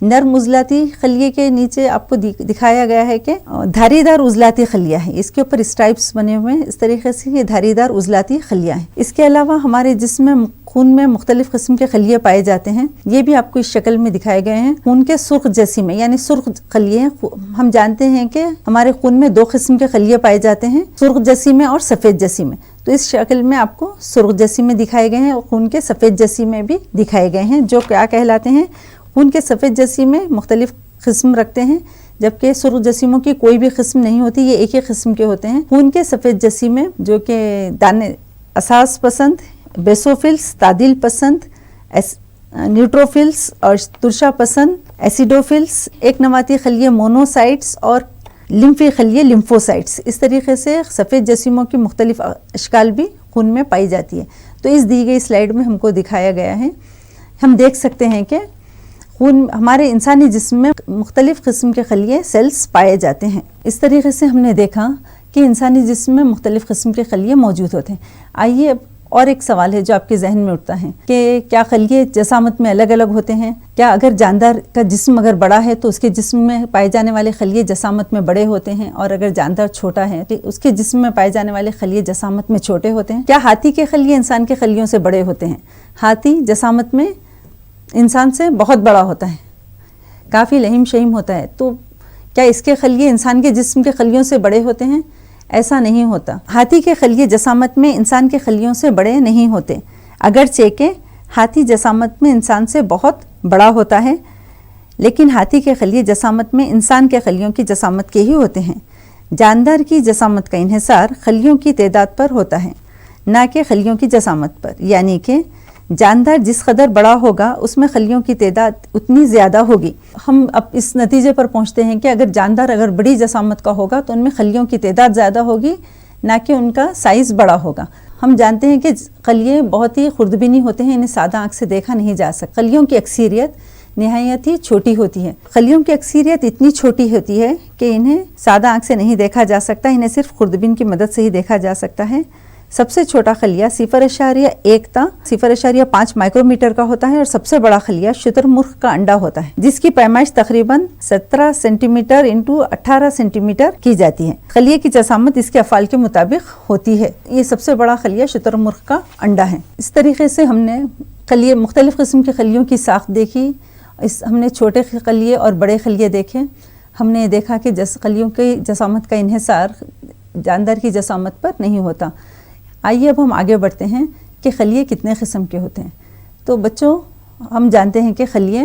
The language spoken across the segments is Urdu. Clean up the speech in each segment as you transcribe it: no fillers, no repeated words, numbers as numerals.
نرم عضلاتی خلیے کے نیچے آپ کو دکھایا گیا ہے کہ دھاری دار عضلاتی خلیہ ہے، اس کے اوپر اسٹرائپس بنے ہوئے ہیں، اس طریقے سے یہ دھاری دار عضلاتی خلیہ ہیں۔ اس کے علاوہ ہمارے جسم میں خون میں مختلف قسم کے خلیے پائے جاتے ہیں، یہ بھی آپ کو اس شکل میں دکھائے گئے ہیں۔ خون کے سرخ جسم میں یعنی سرخ خلیے ہیں، ہم جانتے ہیں کہ ہمارے خون میں 2 قسم کے خلیے پائے جاتے ہیں، سرخ جسم میں اور سفید جسم میں، تو اس شکل میں آپ کو سرخ جسم میں دکھائے گئے ہیں اور خون کے سفید جسم میں بھی دکھائے گئے ہیں، جو کیا کہلاتے ہیں؟ خون کے سفید جسم میں مختلف قسم رکھتے ہیں، جبکہ سرخ جسموں کی کوئی بھی قسم نہیں ہوتی، یہ ایک ہی قسم کے ہوتے ہیں۔ خون کے سفید جسم میں جو کہ دانے اساس پسند، بیسوفلس تعدیل پسند، نیوٹروفلس اور ترشا پسند، ایسیڈوفلس ایک نواتی خلیے مونوسائٹس اور لمفی خلیے لمفوسائٹس، اس طریقے سے سفید جسموں کی مختلف اشکال بھی خون میں پائی جاتی ہے۔ تو اس دی گئی سلائیڈ میں ہم کو دکھایا گیا ہے، ہم دیکھ سکتے ہیں کہ خون ہمارے انسانی جسم میں مختلف قسم کے خلیے سیلز پائے جاتے ہیں۔ اس طریقے سے ہم نے دیکھا کہ انسانی جسم میں مختلف قسم کے خلیے موجود ہوتے ہیں۔ آئیے اب اور ایک سوال ہے جو آپ کے ذہن میں اٹھتا ہے کہ کیا خلیے جسامت میں الگ الگ ہوتے ہیں؟ کیا اگر جاندار کا جسم اگر بڑا ہے تو اس کے جسم میں پائے جانے والے خلیے جسامت میں بڑے ہوتے ہیں، اور اگر جاندار چھوٹا ہے تو اس کے جسم میں پائے جانے والے خلیے جسامت میں چھوٹے ہوتے ہیں؟ کیا ہاتھی کے خلیے انسان کے خلیوں سے بڑے ہوتے ہیں؟ ہاتھی جسامت میں انسان سے بہت بڑا ہوتا ہے، کافی لہیم شہیم ہوتا ہے، تو کیا اس کے خلیے انسان کے جسم کے خلیوں سے بڑے ہوتے ہیں؟ ایسا نہیں ہوتا۔ ہاتھی کے خلیے جسامت میں انسان کے خلیوں سے بڑے نہیں ہوتے، اگرچہ کہ ہاتھی جسامت میں انسان سے بہت بڑا ہوتا ہے، لیکن ہاتھی کے خلیے جسامت میں انسان کے خلیوں کی جسامت کے ہی ہوتے ہیں۔ جاندار کی جسامت کا انحصار خلیوں کی تعداد پر ہوتا ہے، نہ کہ خلیوں کی جسامت پر، یعنی کہ جاندار جس قدر بڑا ہوگا اس میں خلیوں کی تعداد اتنی زیادہ ہوگی۔ ہم اب اس نتیجے پر پہنچتے ہیں کہ اگر جاندار اگر بڑی جسامت کا ہوگا تو ان میں خلیوں کی تعداد زیادہ ہوگی، نہ کہ ان کا سائز بڑا ہوگا۔ ہم جانتے ہیں کہ خلیے بہت ہی خوردبینی ہوتے ہیں، انہیں سادہ آنکھ سے دیکھا نہیں جا سکتا۔ خلیوں کی اکثریت نہایت ہی چھوٹی ہوتی ہے، خلیوں کی اکثریت اتنی چھوٹی ہوتی ہے کہ انہیں سادہ آنکھ سے نہیں دیکھا جا سکتا، انہیں صرف خوردبین کی مدد سے ہی دیکھا جا سکتا ہے۔ سب سے چھوٹا خلیہ 0.1 تا 0.5 مائکرومیٹر کا ہوتا ہے، اور سب سے بڑا خلیہ شتر مرغ کا انڈا ہوتا ہے، جس کی پیمائش تقریباً 17 centimetre into 18 centimetre کی جاتی ہے۔ خلیے کی جسامت اس کے افعال کے مطابق ہوتی ہے۔ یہ سب سے بڑا خلیہ شتر مرغ کا انڈا ہے۔ اس طریقے سے ہم نے خلیے مختلف قسم کے خلیوں کی ساخت دیکھی، ہم نے چھوٹے خلیے اور بڑے خلیے دیکھے۔ ہم نے دیکھا کہ خلیوں کی جسامت کا انحصار جاندار کی جسامت پر نہیں ہوتا۔ آئیے اب ہم آگے بڑھتے ہیں کہ خلیے کتنے قسم کے ہوتے ہیں۔ تو بچوں، ہم جانتے ہیں کہ خلیے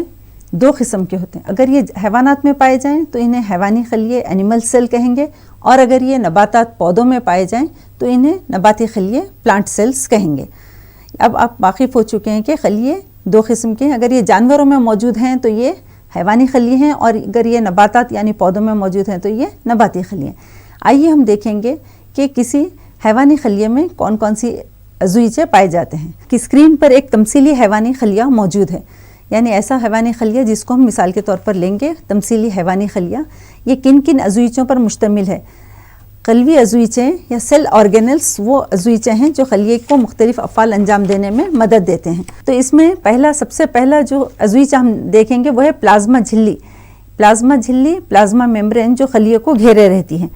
2 قسم کے ہوتے ہیں۔ اگر یہ حیوانات میں پائے جائیں تو انہیں حیوانی خلیے اینیمل سیل کہیں گے، اور اگر یہ نباتات پودوں میں پائے جائیں تو انہیں نباتی خلیے پلانٹ سیلز کہیں گے۔ اب آپ واقف ہو چکے ہیں کہ خلیے 2 قسم کے ہیں۔ اگر یہ جانوروں میں موجود ہیں تو یہ حیوانی خلیے ہیں، اور اگر یہ نباتات یعنی پودوں میں موجود ہیں تو یہ نباتی خلیے ہیں۔ آئیے ہم دیکھیں گے کہ کسی حیوانی خلیے میں کون کون سی عضویچے پائے جاتے ہیں۔ کہ اسکرین پر ایک تمثیلی حیوانی خلیہ موجود ہے، یعنی ایسا حیوانی خلیہ جس کو ہم مثال کے طور پر لیں گے تمثیلی حیوانی خلیہ۔ یہ کن کن عضویچوں پر مشتمل ہے؟ قلوی عضویچے یا سیل آرگینلز وہ عضویچے ہیں جو خلیے کو مختلف افعال انجام دینے میں مدد دیتے ہیں۔ تو اس میں سب سے پہلا جو عضویچہ ہم دیکھیں گے وہ ہے پلازما جھلی۔ پلازما جھلی پلازما میمبرین جو خلیے کو گھیرے رہتی ہے۔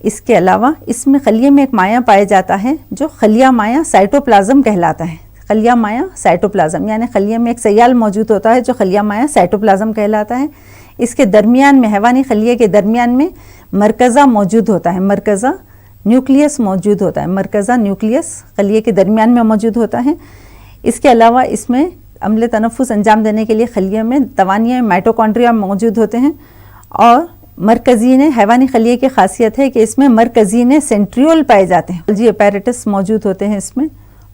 اس کے علاوہ اس میں خلیے میں ایک مائع پایا جاتا ہے جو خلیہ مائع سائٹوپلازم کہلاتا ہے۔ خلیہ مائع سائٹوپلازم یعنی خلیے میں ایک سیال موجود ہوتا ہے جو خلیہ مائع سائٹوپلازم کہلاتا ہے۔ اس کے درمیان میں حیوانی خلیے کے درمیان میں مرکزہ موجود ہوتا ہے، مرکزہ نیوکلیس موجود ہوتا ہے، مرکزہ نیوکلیس خلیے کے درمیان میں موجود ہوتا ہے۔ اس کے علاوہ اس میں عمل تنفس انجام دینے کے لیے خلیے میں توانیے مائٹوکونڈریا موجود ہوتے ہیں، اور مرکزین حیوانی خلیے کی خاصیت ہے کہ اس میں مرکزین سینٹریول پائے جاتے ہیں، گولجی اپیریٹس موجود ہوتے ہیں اس میں،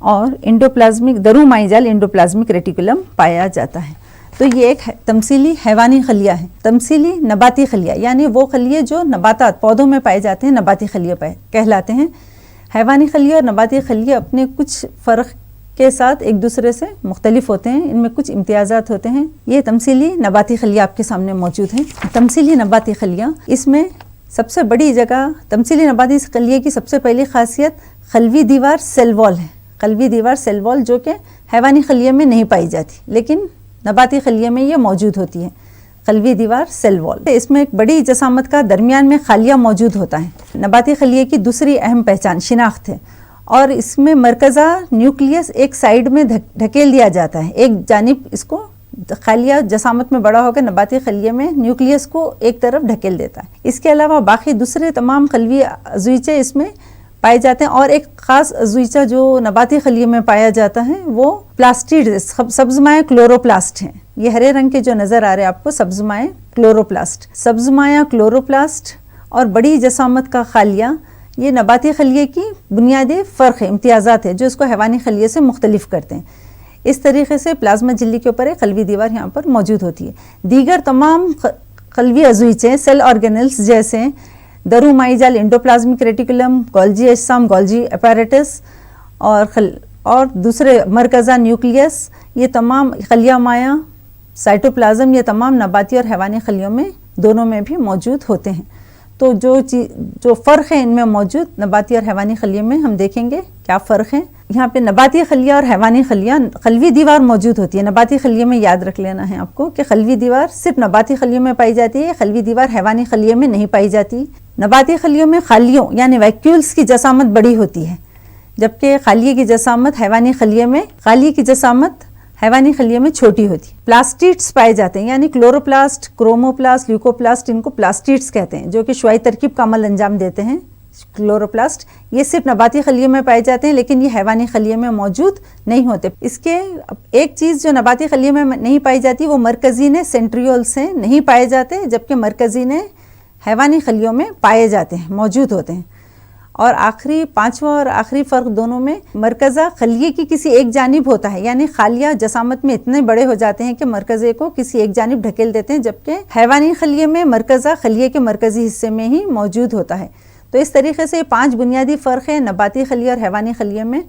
اور انڈوپلازمک درو مائی جال انڈوپلازمک ریٹیکولم پایا جاتا ہے۔ تو یہ ایک تمثیلی حیوانی خلیہ ہے۔ تمثیلی نباتی خلیہ یعنی وہ خلیے جو نباتات پودوں میں پائے جاتے ہیں نباتی خلیے کہلاتے ہیں۔ حیوانی خلیے اور نباتی خلیے اپنے کچھ فرق کے ساتھ ایک دوسرے سے مختلف ہوتے ہیں، ان میں کچھ امتیازات ہوتے ہیں۔ یہ تمثیلی نباتی خلیہ آپ کے سامنے موجود ہے۔ تمثیلی نباتی خلیہ، اس میں سب سے بڑی جگہ تمثیلی نباتی خلیے کی سب سے پہلی خاصیت قلوی دیوار سیل وال ہے۔ قلوی دیوار سیل وال جو کہ حیوانی خلیے میں نہیں پائی جاتی لیکن نباتی خلیے میں یہ موجود ہوتی ہے۔ قلبی دیوار سیل وال. اس میں ایک بڑی جسامت کا درمیان میں خالیہ موجود ہوتا ہے. نباتی خلیے کی دوسری اہم پہچان شناخت ہے اور اس میں مرکزہ نیوکلیس ایک سائیڈ میں ڈھکیل دیا جاتا ہے. ایک جانب اس کو خالیہ جسامت میں بڑا ہو کر نباتی خلیے میں نیوکلیس کو ایک طرف ڈھکیل دیتا ہے. اس کے علاوہ باقی دوسرے تمام قلبی عضویچے اس میں پائے جاتے ہیں اور ایک خاص عضویچہ جو نباتی خلیے میں پایا جاتا ہے وہ پلاسٹیڈ سبزمائع کلوروپلاسٹ ہیں. یہ ہرے رنگ کے جو نظر آ رہے ہیں آپ کو سبزمائع کلوروپلاسٹ. سبزمائع کلوروپلاسٹ اور بڑی جسامت کا خالیہ یہ نباتی خلیے کی بنیادی فرق ہے، امتیازات ہے جو اس کو حیوانی خلیے سے مختلف کرتے ہیں. اس طریقے سے پلازما جھلی کے اوپر ایک قلبی دیوار یہاں پر موجود ہوتی ہے. دیگر تمام قلبی عضویچے سیل آرگینلز جیسے درو مائی جال، انڈوپلازمک ریٹیکولم، گولجی اجسام، گولجی اپیریٹس اور دوسرے مرکزہ نیوکلیس، یہ تمام خلیہ مایع، سائٹوپلازم، یہ تمام نباتی اور حیوانی خلیوں میں دونوں میں بھی موجود ہوتے ہیں. تو جو فرق ہے ان میں موجود نباتی اور حیوانی خلیے میں ہم دیکھیں گے کیا فرق ہے. یہاں پہ نباتی خلیہ اور حیوانی خلیہ قلبی دیوار موجود ہوتی ہے. نباتی خلیے میں یاد رکھ لینا ہے آپ کو کہ قلبی دیوار صرف نباتی خلیوں میں پائی جاتی ہے، قلبی دیوار حیوانی خلیے میں نہیں پائی جاتی. نباتی خلیوں میں خالیوں یعنی ویکیولز کی جسامت بڑی ہوتی ہے، جبکہ خالیے کی جسامت حیوانی خلیے میں چھوٹی ہوتی ہے. پلاسٹیڈز پائے جاتے ہیں یعنی کلوروپلاسٹ، کروموپلاسٹ، لیوکوپلاسٹ، ان کو پلاسٹیڈز کہتے ہیں جو کہ شعاعی ترکیب کا عمل انجام دیتے ہیں. کلوروپلاسٹ یہ صرف نباتی خلیے میں پائے جاتے ہیں لیکن یہ حیوانی خلیے میں موجود نہیں ہوتے. اس کے ایک چیز جو نباتی خلیے میں نہیں پائی جاتی وہ مرکزین سینٹریول سے نہیں پائے جاتے، جبکہ مرکزین حیوانی خلیوں میں پائے جاتے ہیں، موجود ہوتے ہیں. اور پانچواں اور آخری فرق دونوں میں مرکزہ خلیے کی کسی ایک جانب ہوتا ہے، یعنی خالیہ جسامت میں اتنے بڑے ہو جاتے ہیں کہ مرکزے کو کسی ایک جانب ڈھکیل دیتے ہیں، جبکہ حیوانی خلیے میں مرکزہ خلیے کے مرکزی حصے میں ہی موجود ہوتا ہے. تو اس طریقے سے 5 بنیادی فرق ہیں نباتی خلیے اور حیوانی خلیے میں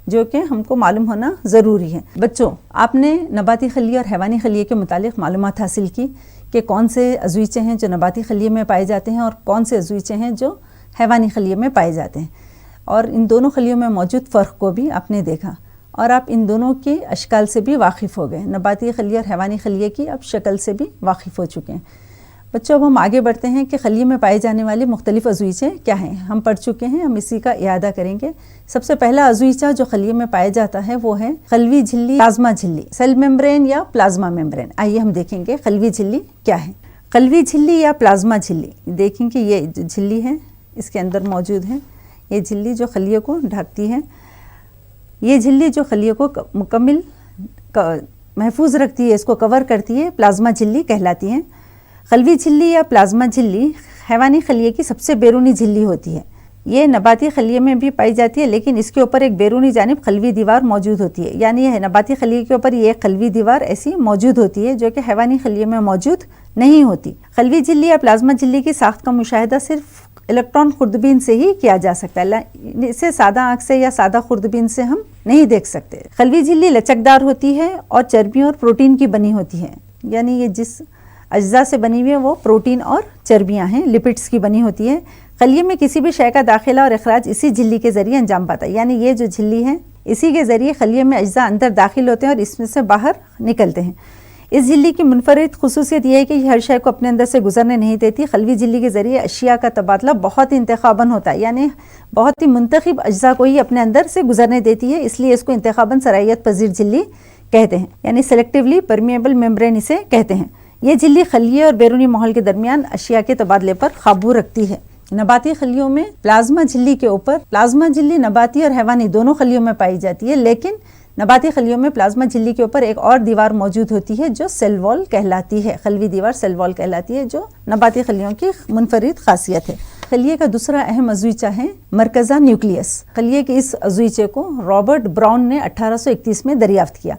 جو کہ ہم کو معلوم ہونا ضروری ہے. بچوں، آپ نے نباتی خلیے اور حیوانی خلیے کے متعلق معلومات حاصل کی کہ کون سے عضویچے ہیں جو نباتی خلیے میں پائے جاتے ہیں اور کون سے عضویچے ہیں جو حیوانی خلیے میں پائے جاتے ہیں، اور ان دونوں خلیوں میں موجود فرق کو بھی آپ نے دیکھا اور آپ ان دونوں کے اشکال سے بھی واقف ہو گئے. نباتی خلیے اور حیوانی خلیے کی اب شکل سے بھی واقف ہو چکے ہیں. بچوں، اب ہم آگے بڑھتے ہیں کہ خلیے میں پائے جانے والے مختلف عضویچے کیا ہیں. ہم پڑھ چکے ہیں، ہم اسی کا اعادہ کریں گے. سب سے پہلا عضویچہ جو خلیے میں پایا جاتا ہے وہ ہے قلبی جھلی، پلازما جھلی، سیل ممبرین یا پلازما ممبرین. آئیے ہم دیکھیں گے قلبی جھلی کیا ہے. قلبی جھلی یا پلازما جھلی، دیکھیں کہ یہ جو جھلی ہے اس کے اندر موجود ہے. یہ جھلی جو خلیے کو ڈھکتی ہے، یہ جھلی جو خلیے کو مکمل محفوظ رکھتی ہے، اس کو کور کرتی ہے، پلازما جھلی کہلاتی ہے. قلبی جھلی یا پلازما جھلی حیوانی خلیے کی سب سے بیرونی جھلی ہوتی ہے. یہ نباتی خلیے میں بھی پائی جاتی ہے لیکن اس کے اوپر ایک بیرونی جانب قلبی دیوار موجود ہوتی ہے، یعنی یہ نباتی خلیے کے اوپر یہ قلبی دیوار ایسی موجود ہوتی ہے جو کہ حیوانی خلیے میں موجود نہیں ہوتی. قلبی جھلی یا پلازما جھلی کی ساخت کا مشاہدہ صرف الیکٹران خوردبین سے ہی کیا جا سکتا ہے، اسے سادہ آنکھ سے یا سادہ خوردبین سے ہم نہیں دیکھ سکتے. قلبی جھلی لچکدار ہوتی ہے اور چربیوں اور پروٹین کی بنی ہوتی ہے، یعنی یہ جس اجزاء سے بنی ہوئی ہے وہ پروٹین اور چربیاں ہیں، لپڈس کی بنی ہوتی ہے. خلیے میں کسی بھی شے کا داخلہ اور اخراج اسی جھلی کے ذریعے انجام پاتا ہے، یعنی یہ جو جھلی ہے اسی کے ذریعے خلیے میں اجزاء اندر داخل ہوتے ہیں اور اس میں سے باہر نکلتے ہیں. اس جھلی کی منفرد خصوصیت یہ ہے کہ یہ ہر شے کو اپنے اندر سے گزرنے نہیں دیتی. قلبی جھلی کے ذریعے اشیاء کا تبادلہ بہت انتخاباً ہوتا ہے، یعنی بہت ہی منتخب اجزاء کو ہی اپنے اندر سے گزرنے دیتی ہے، اس لیے اس کو انتخاباً صلاحیت پذیر جھلی کہتے ہیں، یعنی سلیکٹیولی پرمیبل ممبرین اسے کہتے ہیں. یہ جھلی خلیے اور بیرونی ماحول کے درمیان اشیاء کے تبادلے پر قابو رکھتی ہے. نباتی خلیوں میں پلازما جھلی کے اوپر، پلازما جھلی نباتی اور حیوانی دونوں خلیوں میں پائی جاتی ہے، لیکن نباتی خلیوں میں پلازما جھلی کے اوپر ایک اور دیوار موجود ہوتی ہے جو سیل وال کہلاتی ہے. قلبی دیوار سیل وال کہلاتی ہے جو نباتی خلیوں کی منفرد خاصیت ہے. خلیے کا دوسرا اہم عضویچہ ہے مرکزہ نیوکلیس. خلیے کے اس عضویچے کو رابرٹ براؤن نے 1831 میں دریافت کیا.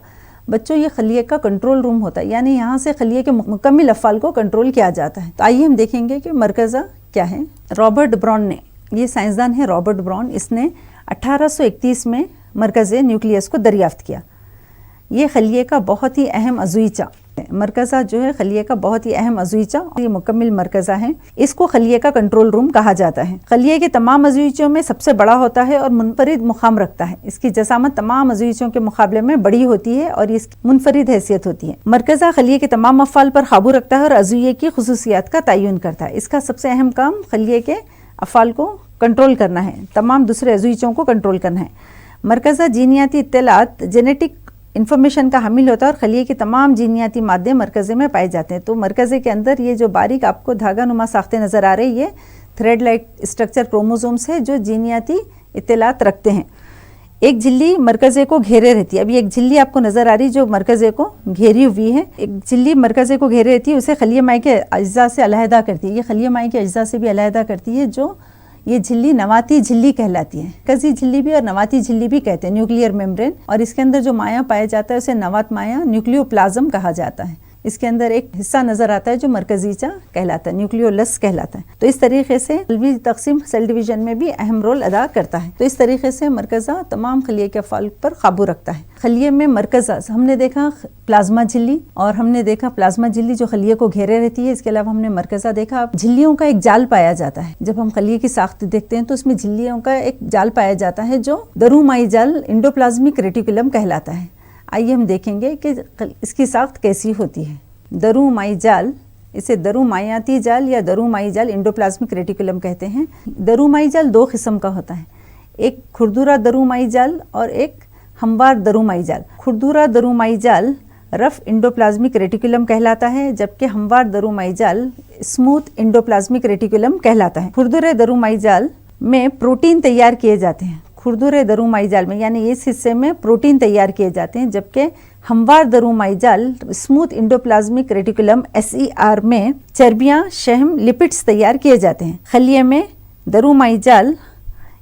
بچوں، یہ خلیے کا کنٹرول روم ہوتا ہے، یعنی یہاں سے خلیے کے مکمل افعال کو کنٹرول کیا جاتا ہے. تو آئیے ہم دیکھیں گے کہ مرکزہ کیا ہے. رابرٹ براؤن نے، یہ سائنسدان ہے رابرٹ براؤن، اس نے 1831 میں مرکز نیوکلیس کو دریافت کیا. یہ خلیے کا بہت ہی اہم عضویچہ مرکزہ جو ہے خلیے کا بہت ہی اہم عضویچہ، یہ مکمل مرکزہ ہے، اس کو خلیے کا کنٹرول روم کہا جاتا ہے۔ خلیے کے تمام عضویچوں میں سب سے بڑا ہوتا ہے اور منفرد مقام رکھتا ہے، اس کی جسامت تمام عضویچوں کے مقابلے میں بڑی ہوتی ہے اور اس کی منفرد حیثیت ہوتی ہے۔ مرکزہ خلیے کے تمام افعال پر قابو رکھتا ہے اور عضویے کی خصوصیات کا تعین کرتا ہے۔ اس کا سب سے اہم کام خلیے کے افعال کو کنٹرول کرنا ہے، تمام دوسرے عضویچوں کو کنٹرول کرنا ہے۔ مرکزہ جینیاتی اطلاعات جینیٹک انفارمیشن کا حامل ہوتا ہے اور خلیے کے تمام جینیاتی مادے مرکزے میں پائے جاتے ہیں۔ تو مرکزے کے اندر یہ جو باریک آپ کو دھاگا نما ساختیں نظر آ رہے، یہ تھریڈ لائک اسٹرکچر کروموزومس ہے جو جینیاتی اطلاعات رکھتے ہیں۔ ایک جھلی مرکزے کو گھیرے رہتی ہے، ابھی ایک جھلی آپ کو نظر آ رہی جو مرکزے کو گھیری ہوئی ہے، ایک جھلی مرکزے کو گھیرے رہتی ہے، اسے خلیہ مائع کے اجزاء سے علیحدہ کرتی ہے، یہ خلیہ مائع کے اجزاء سے بھی علیحدہ کرتی ہے، جو یہ جھلی نواتی جھلی کہلاتی ہے۔ مرکزی جھلی بھی اور نواتی جھلی بھی کہتے ہیں، نیوکلیئر میمبرین، اور اس کے اندر جو مائع پایا جاتا ہے اسے نوات مائع نیوکلیوپلازم کہا جاتا ہے۔ اس کے اندر ایک حصہ نظر آتا ہے جو مرکزیچہ کہلاتا ہے، نیوکلیولس کہلاتا ہے۔ تو اس طریقے سے قلبی تقسیم سیل ڈویژن میں بھی اہم رول ادا کرتا ہے۔ تو اس طریقے سے مرکزہ تمام خلیے کے افعال پر قابو رکھتا ہے۔ خلیے میں مرکزہ ہم نے دیکھا پلازما جھلی، اور ہم نے دیکھا پلازما جھلی جو خلیے کو گھیرے رہتی ہے، اس کے علاوہ ہم نے مرکزہ دیکھا۔ جھلیوں کا ایک جال پایا جاتا ہے، جب ہم خلیے کی ساخت دیکھتے ہیں تو اس میں جھلیوں کا ایک جال پایا جاتا ہے جو درومائی جال انڈوپلازمک ریٹیکولم کہلاتا ہے۔ آئیے ہم دیکھیں گے کہ اس کی ساخت کیسی ہوتی ہے۔ درومائی جال، اسے درومائیاتی جال یا درومائی جال انڈوپلازمک ریٹیکولم کہتے ہیں۔ درومائی جال دو قسم کا ہوتا ہے، ایک کھردرا درومائی جال اور ایک ہموار درومائی جال۔ کھردرا درومائی جال رف انڈوپلازمک ریٹیکولم کہلاتا ہے، جبکہ ہموار درومائی جال اسموتھ انڈوپلازمک ریٹیکولم کہلاتا ہے۔ کھردرے درومائی جال میں پروٹین تیار کیے جاتے ہیں، کھردرے درومائی جال میں یعنی اس حصے میں پروٹین تیار کیے جاتے ہیں، جبکہ ہموار درومائی جال اسموتھ انڈوپلازمک ریٹیکولم SER میں چربیاں، شحم، لپڈس تیار کیے جاتے ہیں۔ خلیے میں درومائی جال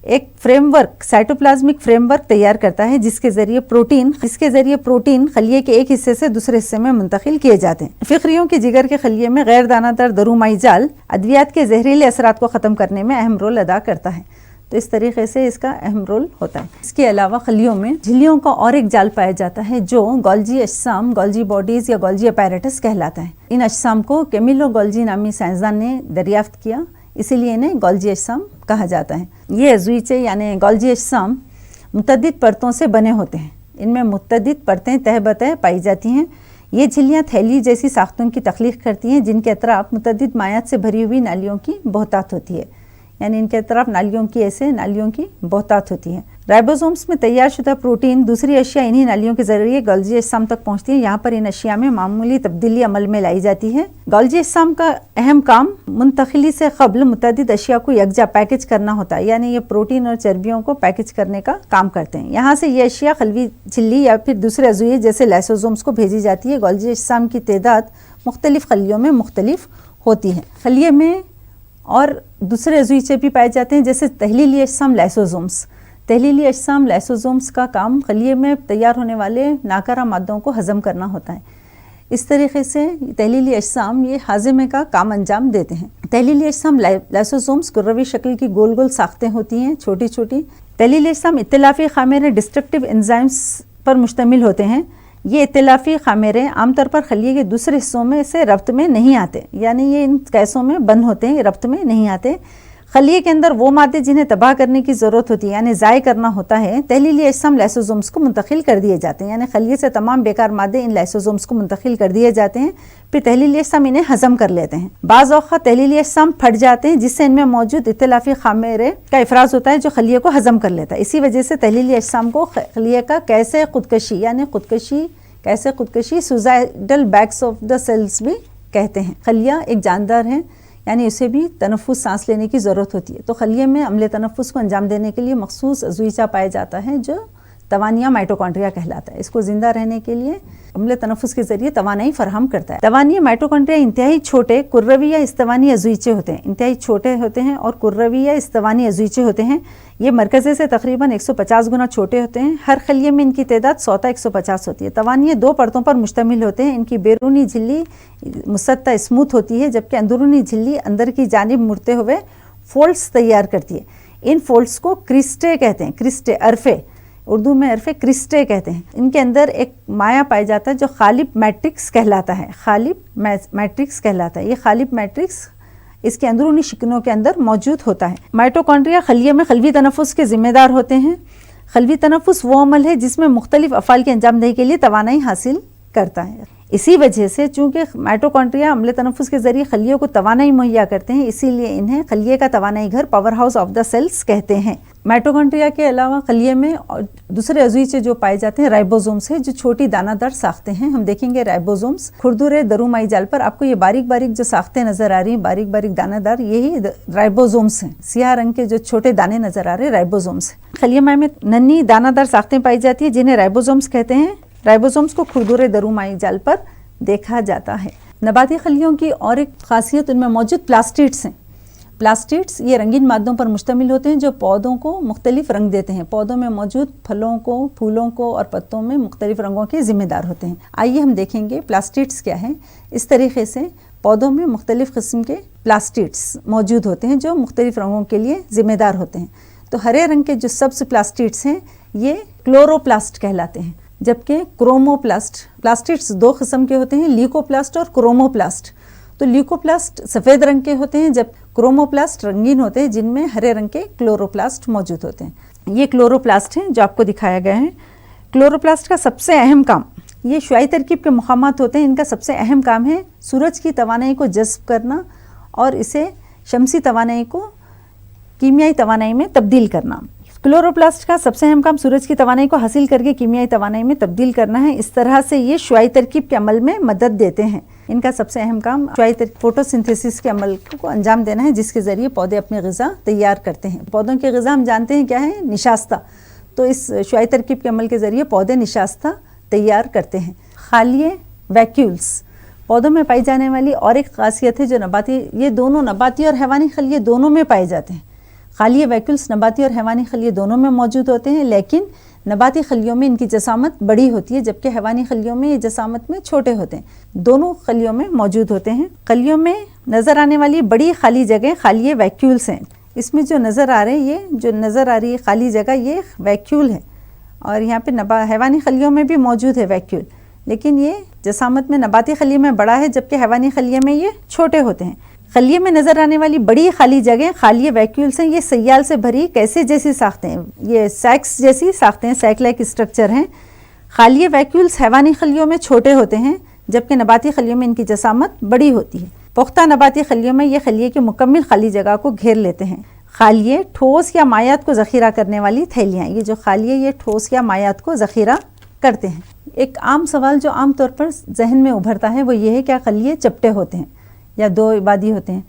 ایک frame work, cytoplasmic frame work تیار کرتا ہے جس کے ذریعے پروٹین خلیے کے ایک حصے سے دوسرے حصے میں منتقل کیے جاتے ہیں۔ فقریوں کے جگر کے خلیے میں غیر دانہ دار درومائی جال ادویات کے زہریلے اثرات کو ختم کرنے میں اہم رول ادا کرتا ہے۔ تو اس طریقے سے اس کا اہم رول ہوتا ہے۔ اس کے علاوہ خلیوں میں جھلیوں کا اور ایک جال پایا جاتا ہے جو گولجی اجسام، گولجی باڈیز یا گولجی اپیریٹس کہلاتا ہے۔ ان اجسام کو کیمیلو گولجی نامی سائنسدان نے دریافت کیا، اسی لیے انہیں گولجی اجسام کہا جاتا ہے۔ یہ عضویچے یعنی گولجی اجسام متعدد پرتوں سے بنے ہوتے ہیں، ان میں متعدد پرتیں تہ بتہ پائی جاتی ہیں۔ یہ جھلیاں تھیلی جیسی ساختوں کی تخلیق کرتی ہیں جن کے اطراف متعدد مائعات سے بھری ہوئی نالیوں کی بہتات ہوتی ہے، یعنی ان کے اطراف نالیوں کی بہتات ہوتی ہے۔ رائبوزومس میں تیار شدہ پروٹین دوسری اشیاء انہی نالیوں کے ذریعے گولجی اجسام تک پہنچتی ہیں۔ یہاں پر ان اشیاء میں معمولی تبدیلی عمل میں لائی جاتی ہے۔ گولجی اجسام کا اہم کام منتقلی سے قبل متعدد اشیاء کو یکجا پیکج کرنا ہوتا ہے، یعنی یہ پروٹین اور چربیوں کو پیکج کرنے کا کام کرتے ہیں۔ یہاں سے یہ اشیاء قلبی جھلی یا پھر دوسرے عضویے جیسے لائسوزومس کو بھیجی جاتی ہے۔ گولجی اجسام کی تعداد مختلف خلیوں میں مختلف ہوتی ہے۔ خلیے میں اور دوسرے عضویچے بھی پائے جاتے ہیں جیسے تحلیلی اجسام لائسوزومس۔ تحلیلی اجسام لائسوزومس کا کام خلیے میں تیار ہونے والے ناکارہ مادوں کو ہضم کرنا ہوتا ہے۔ اس طریقے سے تحلیلی اجسام یہ ہاضمے کا کام انجام دیتے ہیں۔ تحلیلی اجسام لائسوزومس کروی شکل کی گول گول ساختیں ہوتی ہیں، چھوٹی چھوٹی۔ تحلیلی اجسام ائتلافی خامیرے ڈسٹرکٹیو انزائمز پر مشتمل ہوتے ہیں۔ یہ ائتلافی خامیرے عام طور پر خلیے کے دوسرے حصوں میں سے ربط میں نہیں آتے، یعنی یہ ان کیسوں میں بند ہوتے ہیں، ربط میں نہیں آتے۔ خلیے کے اندر وہ مادے جنہیں تباہ کرنے کی ضرورت ہوتی ہے یعنی ضائع کرنا ہوتا ہے، تحلیلی اجسام لائسوزومس کو منتقل کر دیے جاتے ہیں، یعنی خلیے سے تمام بیکار مادے ان لائسوزومس کو منتقل کر دیے جاتے ہیں، پھر تحلیلی اجسام انہیں ہضم کر لیتے ہیں۔ بعض اوقات تحلیلی اجسام پھٹ جاتے ہیں جس سے ان میں موجود ائتلافی خامیرے کا افراز ہوتا ہے جو خلیے کو ہضم کر لیتا ہے۔ اسی وجہ سے تحلیلی اجسام کو خلیے کا کیسے خودکشی suicidal bags of the cells بھی کہتے ہیں۔ خلیہ ایک جاندار ہے، یعنی اسے بھی تنفس سانس لینے کی ضرورت ہوتی ہے، تو خلیے میں عمل تنفس کو انجام دینے کے لیے مخصوص عضویچہ پایا جاتا ہے جو توانیہ مائٹوکونڈریا کہلاتا ہے۔ اس کو زندہ رہنے کے لیے عمل تنفس کے ذریعے توانائی فراہم کرتا ہے۔ توانیہ مائٹوکونڈریا انتہائی چھوٹے کروی یا استوانی عضویچے ہوتے ہیں، انتہائی چھوٹے ہوتے ہیں اور کروی یا استوانی عضویچے ہوتے ہیں۔ یہ مرکزے سے تقریباً 150 گنا چھوٹے ہوتے ہیں۔ ہر خلیے میں ان کی تعداد 100 تا 150 ہوتی ہے۔ توانیہ دو پرتوں پر مشتمل ہوتے ہیں۔ ان کی بیرونی جھلی مسطح اسموتھ ہوتی ہے جبکہ اندرونی جھلی اندر کی جانب مڑتے ہوئے فولڈز تیار کرتی ہے۔ ان فولڈز کو کرسٹے کہتے ہیں، کرسٹے عرفے اردو میں حرف کرسٹے کہتے ہیں. ان کے اندر ایک مایع پایا جاتا ہے جو خالب میٹرکس کہلاتا ہے. خالب میٹرکس کہلاتا ہے. یہ خالب میٹرکس اس کے اندرونی شکنوں کے اندر موجود ہوتا ہے. مائٹوکونڈریا خلیے میں خلوی تنفس کے ذمہ دار ہوتے ہیں. خلوی تنفس وہ عمل ہے جس میں مختلف افعال کی انجام دہی کے لیے توانائی حاصل کرتا ہے. اسی وجہ سے چونکہ مائٹوکونڈریا عمل تنفس کے ذریعے خلیوں کو توانائی مہیا کرتے ہیں، اسی لیے انہیں خلیے کا توانائی گھر power house of the cells کہتے ہیں. مائٹوکونڈریا کے علاوہ خلیے میں دوسرے عضویچے جو پائے جاتے ہیں رائبوزومس ہے، جو چھوٹی دانہ دار ساختیں ہیں. ہم دیکھیں گے رائبوزومس کھردرے درومائی جال پر آپ کو یہ باریک باریک جو ساختیں نظر آ رہی ہیں، باریک باریک دانہ دار، یہی رائبوزومس ہیں. سیاہ رنگ کے جو چھوٹے دانے نظر آ رہے ہیں رائبوزومس ہیں. خلیے میں ننھی دانہ دار ساختیں پائی جاتی ہیں جنہیں رائبوزومس کہتے ہیں. رائبوزومس کو کھردرے درومائی جال پر دیکھا جاتا ہے. نباتی خلیوں کی اور ایک خاصیت ان میں موجود پلاسٹیڈس ہیں. پلاسٹیڈس یہ رنگین مادوں پر مشتمل ہوتے ہیں جو پودوں کو مختلف رنگ دیتے ہیں. پودوں میں موجود پھلوں کو، پھولوں کو اور پتوں میں مختلف رنگوں کے ذمہ دار ہوتے ہیں. آئیے ہم دیکھیں گے پلاسٹیڈس کیا ہیں. اس طریقے سے پودوں میں مختلف قسم کے پلاسٹیڈس موجود ہوتے ہیں جو مختلف رنگوں کے لیے ذمہ دار ہوتے ہیں. تو ہرے رنگ کے جو سبز پلاسٹیڈس ہیں یہ کلوروپلاسٹ کہلاتے ہیں، جبکہ پلاسٹیڈس دو قسم کے ہوتے ہیں، لیکوپلاسٹ اور کروموپلاسٹ. تو لیکوپلاسٹ سفید رنگ کے ہوتے ہیں، جب کروموپلاسٹ رنگین ہوتے ہیں جن میں ہرے رنگ کے کلوروپلاسٹ موجود ہوتے ہیں. یہ کلوروپلاسٹ ہیں جو آپ کو دکھایا گیا ہے. کلوروپلاسٹ کا سب سے اہم کام، یہ شعاعی ترکیب کے مقامات ہوتے ہیں، ان کا سب سے اہم کام ہے سورج کی توانائی کو جذب کرنا اور اسے شمسی توانائی کو کیمیائی توانائی میں تبدیل کرنا. کلوروپلاسٹ کا سب سے اہم کام سورج کی توانائی کو حاصل کر کے کیمیائی توانائی میں تبدیل کرنا ہے. اس طرح سے یہ شعاعی ترکیب کے عمل میں مدد دیتے ہیں. ان کا سب سے اہم کام فوٹو سنتھیسس کے عمل کو انجام دینا ہے، جس کے ذریعے پودے اپنی غذا تیار کرتے ہیں. پودوں کی غذا ہم جانتے ہیں کیا ہے، نشاستہ. تو اس شعاعی ترکیب کے عمل کے ذریعے پودے نشاستہ تیار کرتے ہیں. خالیے ویکیولز پودوں میں پائی جانے والی اور ایک خاصیت ہے جو یہ دونوں نباتی اور حیوانی خلیے دونوں میں پائے جاتے ہیں. خالیے ویکیولز نباتی اور حیوانی خلیے دونوں میں موجود ہوتے ہیں، لیکن نباتی خلیوں میں ان کی جسامت بڑی ہوتی ہے جبکہ حیوانی خلیوں میں یہ جسامت میں چھوٹے ہوتے ہیں. دونوں خلیوں میں موجود ہوتے ہیں. خلیوں میں نظر آنے والی بڑی خالی جگہ خالیے ویکیولز ہیں. اس میں جو نظر آ رہے ہیں، یہ جو نظر آ رہی ہے خالی جگہ یہ ویکیول ہے، اور یہاں پہ حیوانی خلیوں میں بھی موجود ہے ویکیول، لیکن یہ جسامت میں نباتی خلیے میں بڑا ہے جبکہ حیوانی خلیے میں یہ چھوٹے ہوتے ہیں. خلیے میں نظر آنے والی بڑی خالی جگہ خالیے ویکیولز ہیں. یہ سیال سے بھری کیسے جیسی ساختیں ہیں، یہ سیکس جیسی ساختیں ہیں، سیک لائک اسٹرکچر ہیں. خالیے ویکیولز حیوانی خلیوں میں چھوٹے ہوتے ہیں جبکہ نباتی خلیوں میں ان کی جسامت بڑی ہوتی ہے. پختہ نباتی خلیوں میں یہ خلیے کی مکمل خالی جگہ کو گھیر لیتے ہیں. خالیے ٹھوس یا مائعات کو ذخیرہ کرنے والی تھیلیاں. یہ جو خالیے یہ ٹھوس یا مائعات کو ذخیرہ کرتے ہیں. ایک عام سوال جو عام طور پر ذہن میں ابھرتا ہے وہ یہ ہے کیا خلیے چپٹے ہوتے ہیں یا دو عبادی ہوتے ہیں؟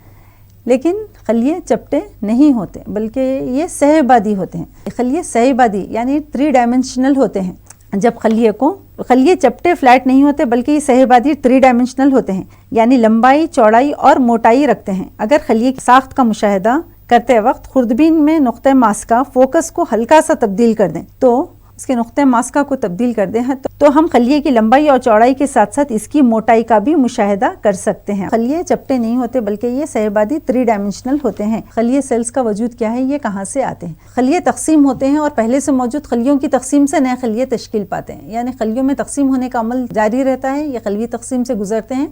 لیکن خلیے چپٹے نہیں ہوتے بلکہ یہ سہ عبادی ہوتے ہیں. خلیے سہ عبادی یعنی 3 ڈائمنشنل ہوتے ہیں. جب خلیے چپٹے فلیٹ نہیں ہوتے بلکہ یہ سہ عبادی 3 ڈائمنشنل ہوتے ہیں، یعنی لمبائی، چوڑائی اور موٹائی رکھتے ہیں. اگر خلیے کی ساخت کا مشاہدہ کرتے وقت خوردبین میں نقطہ ماس کا فوکس کو ہلکا سا تبدیل کر دیں تو اس کے نقطہ ماسکہ کو تبدیل کر دیں تو ہم خلیے کی لمبائی اور چوڑائی کے ساتھ ساتھ اس کی موٹائی کا بھی مشاہدہ کر سکتے ہیں. خلیے چپٹے نہیں ہوتے بلکہ یہ سہ عبادی 3 ڈائمنشنل ہوتے ہیں. خلیے سیلز کا وجود کیا ہے، یہ کہاں سے آتے ہیں؟ خلیے تقسیم ہوتے ہیں اور پہلے سے موجود خلیوں کی تقسیم سے نئے خلیے تشکیل پاتے ہیں. یعنی خلیوں میں تقسیم ہونے کا عمل جاری رہتا ہے، یہ خلیے تقسیم سے گزرتے ہیں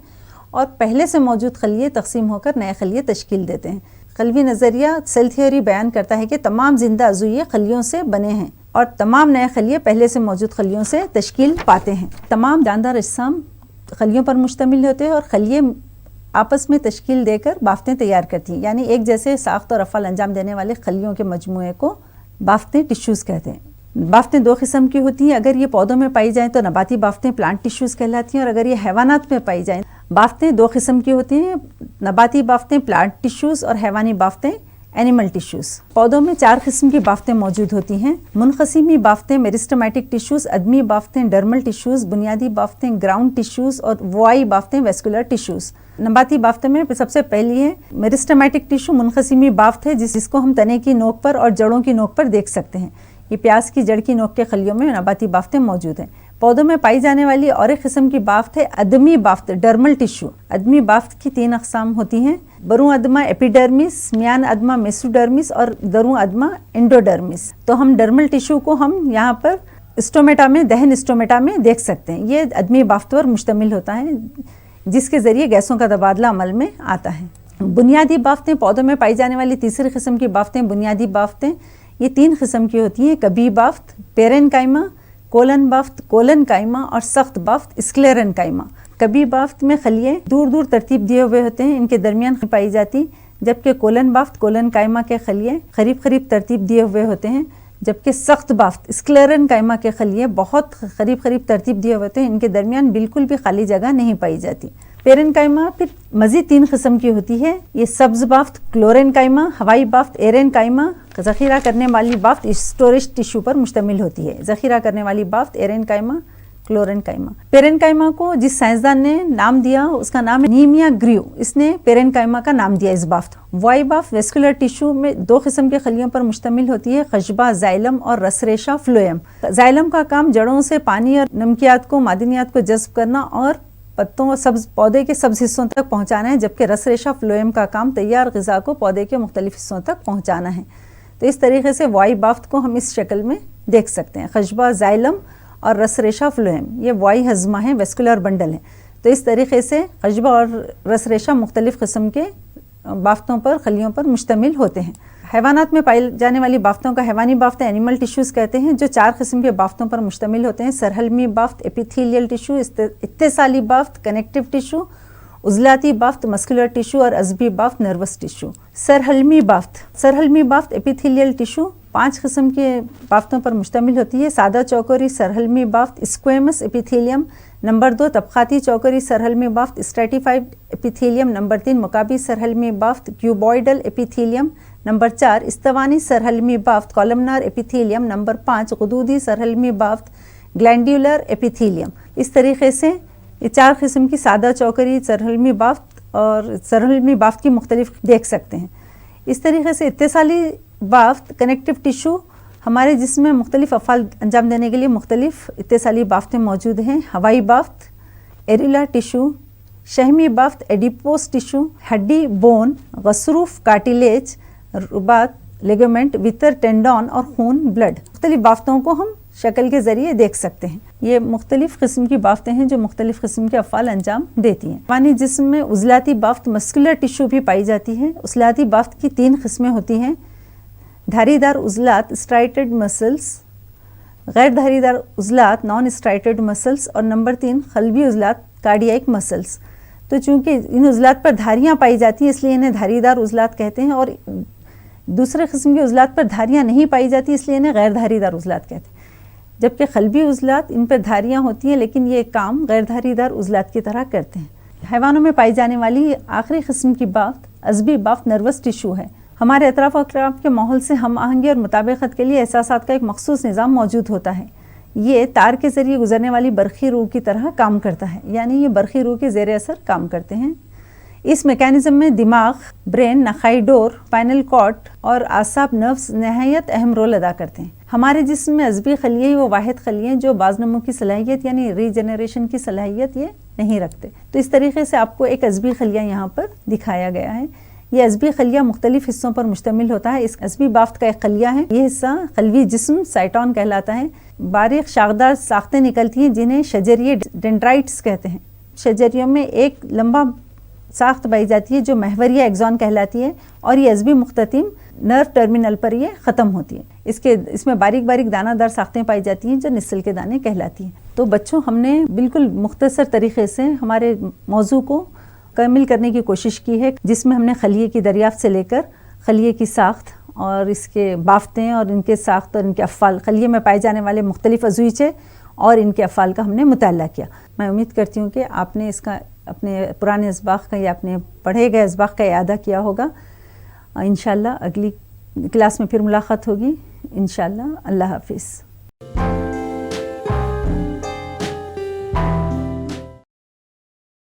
اور پہلے سے موجود خلیے تقسیم ہو کر نئے خلیے تشکیل دیتے ہیں. خلوی نظریہ سیل تھیوری بیان کرتا ہے کہ تمام زندہ عضویے خلیوں سے بنے ہیں اور تمام نئے خلیے پہلے سے موجود خلیوں سے تشکیل پاتے ہیں. تمام جاندار اجسام خلیوں پر مشتمل ہوتے ہیں اور خلیے آپس میں تشکیل دے کر بافتیں تیار کرتی ہیں. یعنی ایک جیسے ساخت اور افعال انجام دینے والے خلیوں کے مجموعے کو بافتیں ٹیشوز کہتے ہیں. بافتیں 2 قسم کی ہوتی ہیں. اگر یہ پودوں میں پائی جائیں تو نباتی بافتیں پلانٹ ٹیشوز کہلاتی ہیں، اور اگر یہ حیوانات میں پائی جائیں بافتیں 2 قسم کی ہوتی ہیں، نباتی بافتیں پلانٹ ٹیشوز اور حیوانی بافتیں اینیمل ٹیشوز. پودوں میں 4 قسم کی بافتیں موجود ہوتی ہیں: منقسمی بافتیں میرسٹمیٹک ٹیشوز، ادمی بافتیں ڈرمل ٹیشوز، بنیادی بافتیں گراؤنڈ ٹیشوز اور ووائی بافتیں ویسکولر ٹیشوز. نباتی بافتوں میں سب سے پہلی ہے میرسٹمیٹک ٹیشو. منقسمی بافت ہے جس کو ہم تنے کی نوک پر اور جڑوں کی نوک پر دیکھ سکتے ہیں. یہ پیاز کی جڑ کی نوک کے خلیوں میں نباتی بافتیں موجود ہیں. پودوں میں پائی جانے والی اور ایک قسم کی بافت ہے ادمی بافت، ڈرمل ٹیشو۔ ادمی بافت کی 3 اقسام ہوتی ہیں، بروں ادمہ ایپیڈرمس، میان ادمہ میسوڈرمس اور دروں ادمہ انڈوڈرمس۔ تو ہم ڈرمل ٹیشو کو ہم یہاں پر اسٹومیٹا میں، دہن اسٹومیٹا میں دیکھ سکتے ہیں۔ یہ ادمی بافت پر مشتمل ہوتا ہے جس کے ذریعے گیسوں کا تبادلہ عمل میں آتا ہے۔ بنیادی بافتیں، پودوں میں پائی جانے والی تیسری قسم کی بافتیں بنیادی بافتیں، یہ 3 قسم کی ہوتی ہیں، کبھی بافت، پیرن کائمہ، کولن بافت، کولن کائمہ اور سخت بافت، اسکلیرن کائمہ۔ کبھی بافت میں خلیے دور دور ترتیب دیے ہوئے ہوتے ہیں، ان کے درمیان پائی جاتی، جبکہ کولن بافت، کولن کائمہ کے خلیے قریب قریب ترتیب دیے ہوئے ہوتے ہیں، جبکہ سخت بافت، اسکلیرن کائمہ کے خلیے بہت قریب قریب ترتیب دیے ہوتے ہیں، ان کے درمیان بالکل بھی خالی جگہ نہیں پائی جاتی۔ پیرن کائمہ پھر مزید 3 قسم کی ہوتی ہے، یہ سبز بافت، کلورن کائمہ، ہوائی بافت، ایرن کائمہ، ذخیرہ کرنے والی بافت اسٹوریج ٹیشو پر مشتمل ہوتی ہے۔ ذخیرہ کرنے والی بافت ایرن کائمہ، کلورن کائمہ۔ پیرن کائمہ کو جس سائنسدان نے نام دیا اس کا نام ہے نیمیا گریو، اس نے پیرن کائمہ کا نام دیا اس بافت۔ وائی بافت ویسکولر ٹیشو میں 2 قسم کے خلیوں پر مشتمل ہوتی ہے، خشبہ زائلم اور رس ریشہ فلوئم۔ زائلم کا کام جڑوں سے پانی اور نمکیات کو، معدنیات کو جذب کرنا اور پتوں اور سبز پودے کے سبز حصوں تک پہنچانا ہے، جبکہ رس ریشہ فلوئم کا کام تیار غذا کو پودے کے مختلف حصوں تک پہنچانا ہے۔ تو اس طریقے سے وائی بافت کو ہم اس شکل میں دیکھ سکتے ہیں، خشبہ زائلم اور رس ریشہ فلوئم، یہ وائی ہضمہ ہیں، ویسکولر بنڈل ہیں۔ تو اس طریقے سے خشبہ اور رس ریشہ مختلف قسم کے بافتوں پر، خلیوں پر مشتمل ہوتے ہیں۔ حیوانات میں پائی جانے والی بافتوں کا حیوانی بافتیں اینیمل ٹیشوز کہتے ہیں، جو 4 قسم کے بافتوں پر مشتمل ہوتے ہیں، سرحلمی بافت، ایپیتھیلیل ٹیشو، اتصالی بافت، کنیکٹیو ٹیشو، عضلاتی بافت، مسکولر ٹیشو اور عصبی بافت، نروس ٹیشو۔ سرحلمی بافت ایپیتھیلیل ٹیشو 5 قسم کے بافتوں پر مشتمل ہوتی ہے، سادہ چوکوری سرحلمی بافت، اسکویمس ایپیتھیلیم، نمبر 2 طبقاتی چوکوری سرحلمی بافت، اسٹریٹیفائڈ ایپیتھیلیم، نمبر 3 مکعبی سرحلمی بافت، کیوبوئڈل ایپیتھیلیم، نمبر 4 استوانی سرحلمی بافت، کولمنار ایپیتھیلیم، نمبر 5 غدودی سرحلمی بافت، گلینڈیولر ایپیتھیلیم۔ اس طریقے سے یہ 4 قسم کی سادہ چوکری سرحلمی بافت اور سرحلمی بافت کی مختلف دیکھ سکتے ہیں۔ اس طریقے سے اتصالی بافت، کنیکٹیو ٹیشو، ہمارے جسم میں مختلف افعال انجام دینے کے لیے مختلف اتصالی بافتیں موجود ہیں، ہوائی بافت، ایریولا ٹیشو، شحمی بافت، ایڈیپوس ٹیشو، ہڈی بون، غضروف کارٹیلیج، رباط لیگمنٹ، ویتر ٹینڈون اور خون بلڈ۔ مختلف بافتوں کو ہم شکل کے ذریعے دیکھ سکتے ہیں۔ یہ مختلف قسم کی بافتیں ہیں جو مختلف قسم کے افعال انجام دیتی ہیں۔ حیوانی جسم میں عضلاتی بافت، مسکولر ٹیشو بھی پائی جاتی ہے۔ عضلاتی بافت کی 3 قسمیں ہوتی ہیں، دھاری دار عضلات اسٹرائٹڈ مسلس، غیر دھاری دار عضلات نان اسٹرائٹڈ مسلس اور نمبر 3 قلبی عضلات کارڈیاک مسلس۔ تو چونکہ ان عضلات پر دھاریاں پائی جاتی ہیں اس لیے انہیں دھاری دار عضلات کہتے ہیں، اور دوسرے قسم کے عضلات پر دھاریاں نہیں پائی جاتی اس لیے انہیں غیر دھاری دار عضلات کہتے ہیں، جبکہ قلبی عضلات ان پر دھاریاں ہوتی ہیں لیکن یہ کام غیر دھاری دار عضلات کی طرح کرتے ہیں۔ حیوانوں میں پائی جانے والی آخری قسم کی بافت عصبی بافت، نروس ٹیشو ہے۔ ہمارے اطراف و اطراف کے ماحول سے ہم آہنگی اور مطابقت کے لیے احساسات کا ایک مخصوص نظام موجود ہوتا ہے۔ یہ تار کے ذریعے گزرنے والی برقی روح کی طرح کام کرتا ہے، یعنی یہ برقی روح کے زیر اثر کام کرتے ہیں۔ اس میکانزم میں دماغ، برین، نخائی ڈور، اسپائنل کارڈ اور اعصاب، نروس نہایت اہم رول ادا کرتے ہیں۔ ہمارے جسم میں عصبی خلیے وہ واحد خلیے جو بازنمو کی صلاحیت یعنی ری جنریشن کی صلاحیت یہ نہیں رکھتے۔ تو اس طریقے سے آپ کو ایک عصبی خلیہ یہاں پر دکھایا گیا ہے۔ یہ عصبی خلیہ مختلف حصوں پر مشتمل ہوتا ہے۔ اس عصبی بافت کا ایک خلیہ ہے، یہ حصہ قلبی جسم سائٹون کہلاتا ہے۔ باریک شاخدار ساختیں نکلتی ہیں جنہیں شجریے ڈینڈرائٹس کہتے ہیں۔ شجریوں میں ایک لمبا ساخت پائی جاتی ہے جو محوریہ ایگزون کہلاتی ہے، اور یہ عصبی مختتم نرو ٹرمینل پر یہ ختم ہوتی ہے۔ اس میں باریک باریک دانہ دار ساختیں پائی جاتی ہیں جو نسل کے دانے کہلاتی ہیں۔ تو بچوں، ہم نے بالکل مختصر طریقے سے ہمارے موضوع کو مکمل کرنے کی کوشش کی ہے، جس میں ہم نے خلیے کی دریافت سے لے کر خلیے کی ساخت اور اس کے بافتیں اور ان کے ساخت اور ان کے افعال، خلیے میں پائے جانے والے مختلف عضویچے اور ان کے افعال کا ہم نے مطالعہ کیا۔ میں امید کرتی ہوں کہ آپ نے اس کا اپنے پرانے اسباق کا یا اپنے پڑھے گئے اسباق کا اعادہ کیا ہوگا۔ انشاءاللہ اگلی کلاس میں پھر ملاقات ہوگی انشاءاللہ۔ اللہ حافظ۔